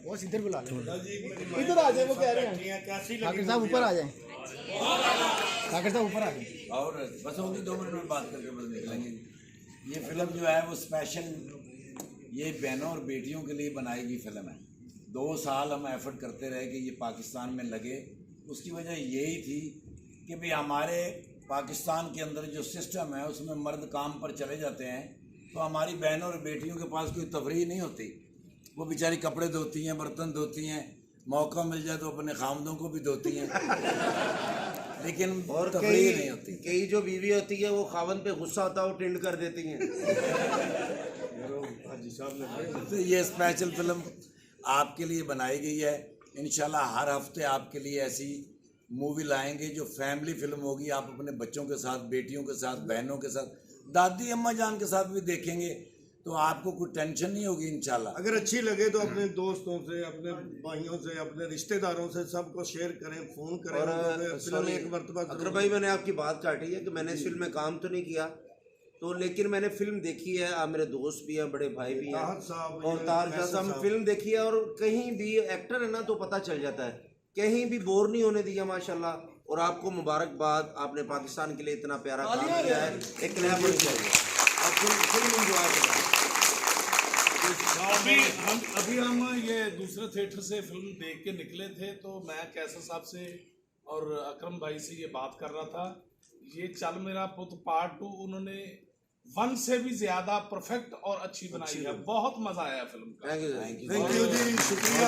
वो इधर बुला लो, इधर आ जाए, वो कह रहे हैं ठाकर साहब ऊपर आ जाए, ठाकर साहब ऊपर आ जाए। और बस होगी 2 मिनट में बात करके बस निकलेंगे। ये फिल्म जो है वो स्पेशल ये बहनों और बेटियों के लिए बनाई गई फिल्म है। 2 साल हम एफर्ट करते रहे कि ये पाकिस्तान में लगे। उसकी वजह यही थी कि भाई हमारे पाकिस्तान के अंदर जो सिस्टम है उसमें मर्द काम पर चले जाते हैं तो हमारी बहनों और बेटियों के पास कोई तफरीह नहीं होती। वो बेचारी कपड़े धोती हैं, बर्तन धोती हैं, मौका मिल जाए तो अपने खामदों को भी धोती हैं लेकिन और तफरीह नहीं होती। कई जो बीवी होती है वो खावन पे गुस्सा होता है वो टेंड कर देती हैं। तो ये स्पेशल फिल्म आपके लिए बनाई गई है। इंशाल्लाह हर हफ्ते आपके लिए ऐसी मूवी लाएंगे जो फैमिली फिल्म होगी। आप अपने बच्चों के साथ, बेटियों के साथ, बहनों के साथ, दादी अम्मा जान के साथ भी देखेंगे तो आपको कोई टेंशन नहीं होगी इंशाल्लाह। अगर अच्छी लगे तो अपने दोस्तों से, अपने भाइयों से, अपने रिश्तेदारों से सबको शेयर करें, फोन करें। और फिल्म एक मरतबा अगर भाई मैंने आपकी बात काटी है कि मैंने इस फिल्म में काम तो नहीं किया तो, लेकिन मैंने फिल्म देखी है। आप मेरे दोस्त भी हैं, बड़े भाई भी हैं, और तार साहब फिल्म देखी है। और कहीं भी एक्टर है ना तो पता चल जाता है, कहीं भी बोर नहीं होने दिया माशाल्लाह। और आपको मुबारकबाद, आपने पाकिस्तान के लिए इतना प्यारा काम किया है। एक नया बन चाहिए आप फिल्म एंजॉय करें। अभी हम ये दूसरे थिएटर से फिल्म देख के निकले थे तो मैं कैसर साहब से और अकरम भाई से ये बात कर रहा था, ये चल मेरा पुत पार्ट 2 उन्होंने 1 से भी ज्यादा परफेक्ट और अच्छी बनाई है। बहुत मजा आया फिल्म का। थैंक यू थैंक यू जी, शुक्रिया।